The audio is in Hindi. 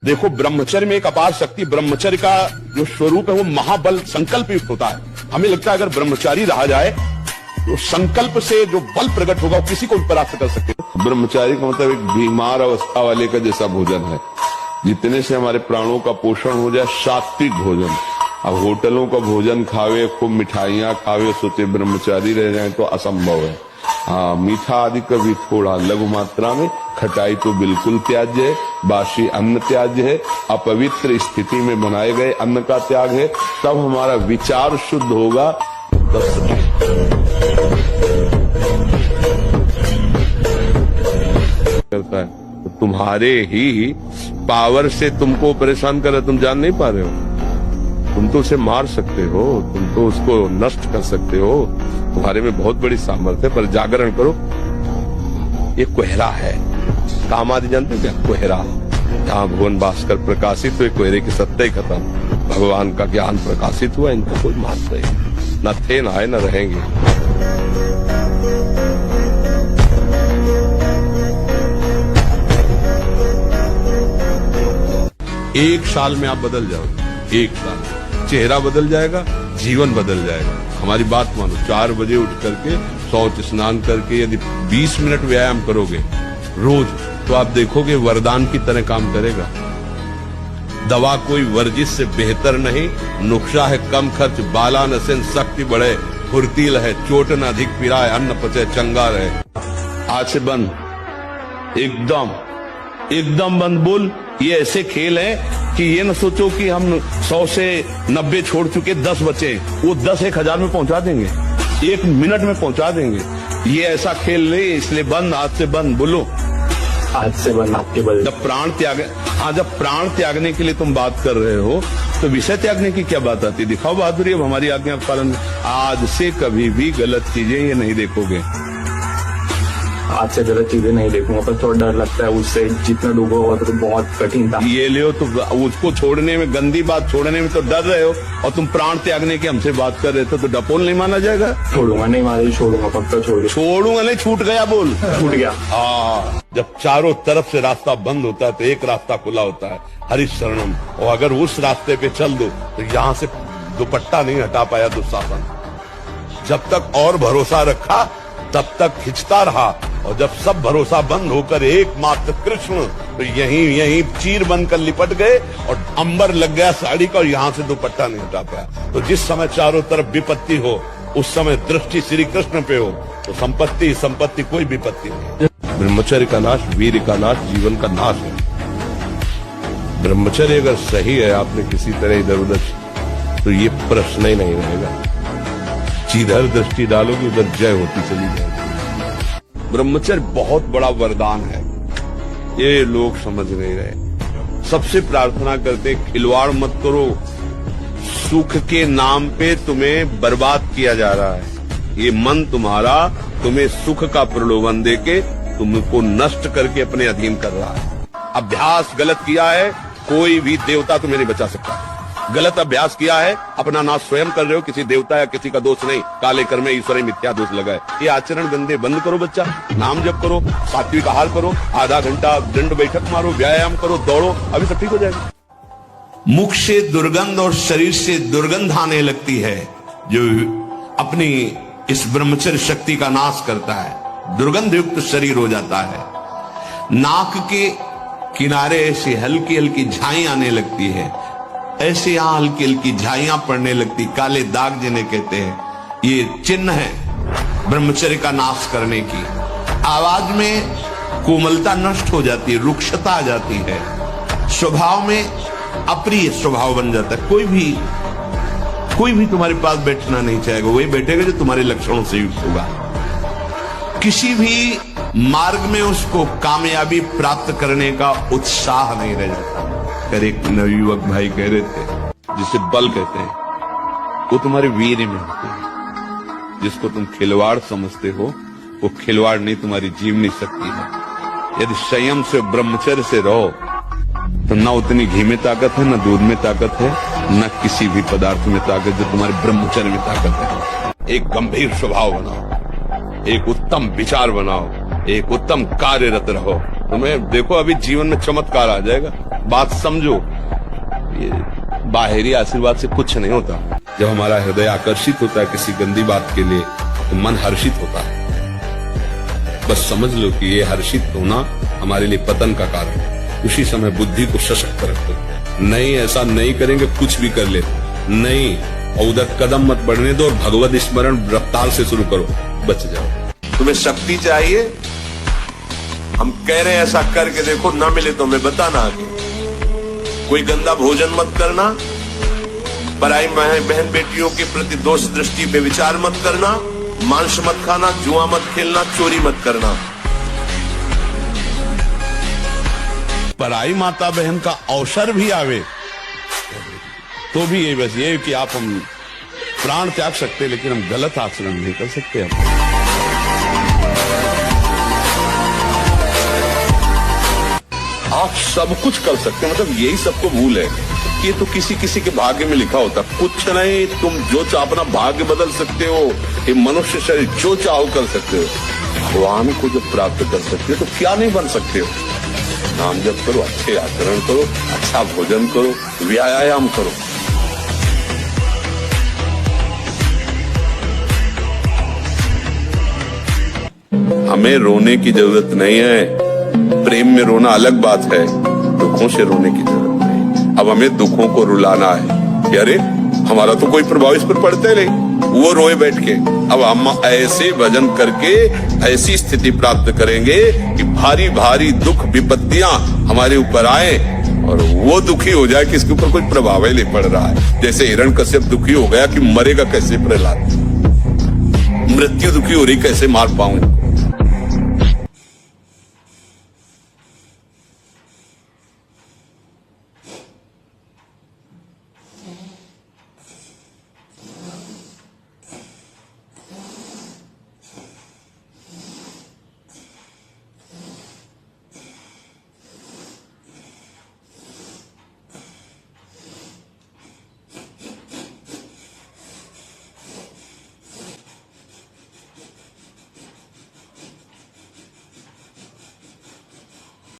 देखो, ब्रह्मचर्य में एक अपार शक्ति, ब्रह्मचर्य का जो स्वरूप है वो महाबल संकल्प युक्त होता है। हमें लगता है अगर ब्रह्मचारी रहा जाए तो संकल्प से जो बल प्रकट होगा वो किसी को भी परास्त कर सकते हैं। ब्रह्मचारी का मतलब एक बीमार अवस्था वाले का जैसा भोजन है, जितने से हमारे प्राणों का पोषण हो जाए, सात्विक भोजन। अब होटलों का भोजन खावे, खूब मिठाइयां खावे, सोचे ब्रह्मचारी रह जाए तो असंभव है। हाँ, मीठा आदि कभी थोड़ा लघु मात्रा में, खटाई तो बिल्कुल त्याज्य है, बासी अन्न त्याज्य है, अपवित्र स्थिति में बनाए गए अन्न का त्याग है। तब हमारा विचार शुद्ध होगा। करता है तो तुम्हारे ही पावर से तुमको परेशान कर रहा है, तुम जान नहीं पा रहे हो। तुम तो उसे मार सकते हो, तुम तो उसको नष्ट कर सकते हो, तुम्हारे में बहुत बड़ी सामर्थ्य है। पर जागरण करो। ये कोहरा है, काम आदि जानते हो क्या? कोहरा, जहाँ भुवन भास्कर प्रकाशित हुए, कोहरे की सत्ता ही खत्म, भगवान का ज्ञान प्रकाशित हुआ। इनका कोई महत्व नहीं, न थे, न आए, न रहेंगे। एक साल में आप बदल जाओगे, एक साल चेहरा बदल जाएगा, जीवन बदल जाएगा। हमारी बात मानो, 4 बजे उठ करके शौच स्नान करके यदि 20 मिनट व्यायाम करोगे रोज, तो आप देखोगे वरदान की तरह काम करेगा। दवा कोई वर्जिश से बेहतर नहीं, नुक्शा है कम खर्च, बाला नसेन शक्ति बढ़े, फुर्तील है, चोट न अधिक पिराए, अन्न पचे चंगा रहे। आज से बंद, एकदम एकदम बंद। बोल, ये ऐसे खेल है कि ये न सोचो कि हम 100 से 90 छोड़ चुके, 10 बचे, वो 10 1000 में पहुंचा देंगे, 1 मिनट में पहुंचा देंगे। ये ऐसा खेल नहीं, इसलिए बंद, आज से बंद। बोलो, आज से बंद। आपके बल जब प्राण त्याग, हाँ, जब प्राण त्यागने के लिए तुम बात कर रहे हो तो विषय त्यागने की क्या बात आती? दिखाओ बहादुरी। अब हमारी आज्ञा का पालन। आज से कभी भी गलत चीजें ये नहीं देखोगे। आज से गलत चीजें नहीं देखूंगा, पर थोड़ा डर लगता है उससे, जितना डूबा हुआ तो बहुत कठिन था। ये ले तो उसको छोड़ने में, गंदी बात छोड़ने में तो डर रहे हो, और तुम प्राण त्यागने की हमसे बात कर रहे थे, तो डपोल नहीं माना जाएगा। छोड़ूंगा नहीं, मारे छोड़ूंगा, पक्का छोड़ूंगा नहीं। छूट गया, बोल छूट गया। हाँ, जब चारों तरफ से रास्ता बंद होता है तो एक रास्ता खुला होता है, हरिशरणम। और अगर उस रास्ते पे चल दो तो यहाँ से दुपट्टा नहीं हटा पाया दुशासन। जब तक और भरोसा रखा तब तक खिंचता रहा, और जब सब भरोसा बंद होकर एकमात्र कृष्ण, तो यहीं चीर बनकर लिपट गए और अंबर लग गया साड़ी का, और यहाँ से दुपट्टा नहीं हटा पाया। तो जिस समय चारों तरफ विपत्ति हो, उस समय दृष्टि श्री कृष्ण पे हो, तो संपत्ति कोई विपत्ति नहीं। ब्रह्मचर्य का नाश वीर का नाश, जीवन का नाश है। ब्रह्मचर्य अगर सही है, आपने किसी तरह इधर उधर, तो ये प्रश्न ही नहीं रहेगा। जिधर दृष्टि डालोगे उधर जय होती चली जाएगी। ब्रह्मचर्य बहुत बड़ा वरदान है, ये लोग समझ नहीं रहे। सबसे प्रार्थना करते, खिलवाड़ मत करो, सुख के नाम पे तुम्हें बर्बाद किया जा रहा है। ये मन तुम्हारा तुम्हें सुख का प्रलोभन देके तुमको नष्ट करके अपने अधीन कर रहा है। अभ्यास गलत किया है, कोई भी देवता तुम्हें नहीं बचा सकता। गलत अभ्यास किया है, अपना नाश स्वयं कर रहे हो, किसी देवता या किसी का दोष नहीं। काले कर्म में ईश्वर मिथ्या दोष लगा है। ये आचरण गंदे बंद करो बच्चा, नाम जप करो, सात्विक आहार करो, आधा घंटा दंड बैठक मारो, व्यायाम करो, दौड़ो, अभी सब ठीक हो जाएगा। मुख से दुर्गंध और शरीर से दुर्गंध आने लगती है, जो अपनी इस ब्रह्मचर्य शक्ति का नाश करता है। दुर्गंध युक्त शरीर हो जाता है। नाक के किनारे ऐसी हल्की हल्की झाई आने लगती है, ऐसे यहां हल्की हल्की झाइयां पड़ने लगती, काले दाग जिन्हें कहते हैं। ये चिन्ह है ब्रह्मचर्य का नाश करने की। आवाज में कोमलता नष्ट हो जाती है, रुक्षता आ जाती है, स्वभाव में अप्रिय स्वभाव बन जाता है। कोई भी तुम्हारे पास बैठना नहीं चाहेगा, वही बैठेगा जो तुम्हारे लक्षणों से युक्त होगा। किसी भी मार्ग में उसको कामयाबी प्राप्त करने का उत्साह नहीं रह जाता। कर एक नवयुवक भाई कह रहे थे, जिसे बल कहते हैं, वो तुम्हारे वीर में होते हैं। जिसको तुम खिलवाड़ समझते हो, वो खिलवाड़ नहीं, तुम्हारी जीवनी शक्ति है। यदि संयम से, ब्रह्मचर्य से रहो, तो न उतनी घी में ताकत है, न दूध में ताकत है, न किसी भी पदार्थ में ताकत जो तुम्हारे ब्रह्मचर्य में ताकत है। एक गंभीर स्वभाव बनाओ, एक उत्तम विचार बनाओ, एक उत्तम कार्यरत रहो, तुम्हें देखो अभी जीवन में चमत्कार आ जाएगा। बात समझो, ये बाहरी आशीर्वाद से कुछ नहीं होता। जब हमारा हृदय आकर्षित होता है किसी गंदी बात के लिए तो मन हर्षित होता है। बस समझ लो कि ये हर्षित होना हमारे लिए पतन का कारण है। उसी समय बुद्धि को सशक्त रखो। नहीं, ऐसा नहीं करेंगे, कुछ भी कर ले नहीं, और उधर कदम मत बढ़ने दो और भगवत स्मरण रफ्तार से शुरू करो, बच जाओ। तुम्हें शक्ति चाहिए, हम कह रहे हैं ऐसा करके देखो, ना मिले तो हमें बताना आगे। कोई गंदा भोजन मत करना, पराई बहन बेटियों के प्रति दोष दृष्टि पे विचार मत करना, मांस मत खाना, जुआ मत खेलना, चोरी मत करना। पराई माता बहन का अवसर भी आवे तो भी ये बस ये कि आप हम प्राण त्याग सकते, लेकिन हम गलत आचरण नहीं कर सकते। हम आप सब कुछ कर सकते हैं, मतलब यही सबको भूल है कि ये तो किसी किसी के भाग्य में लिखा होता। कुछ नहीं, तुम जो चाहो अपना भाग्य बदल सकते हो। ये मनुष्य शरीर जो चाहो कर सकते हो। भगवान को जब प्राप्त कर सकते हो तो क्या नहीं बन सकते हो। नाम जप करो, अच्छे आचरण करो, अच्छा भोजन करो, व्यायाम करो। हमें रोने की जरूरत नहीं है। प्रेम में रोना अलग बात है, दुखों से रोने की जरूरत नहीं। अब हमें दुखों को रुलाना है कि अरे हमारा तो कोई प्रभाव इस पर पड़ता नहीं, वो रोए बैठ के। अब हम ऐसे भजन करके ऐसी स्थिति प्राप्त करेंगे कि भारी भारी दुख विपत्तियां हमारे ऊपर आए और वो दुखी हो जाए कि इसके ऊपर कोई प्रभाव ही नहीं पड़ रहा है। जैसे हिरण्यकश्यप दुखी हो गया कि मरेगा कैसे प्रहलाद, मृत्यु दुखी हो रही कैसे मार पाऊं।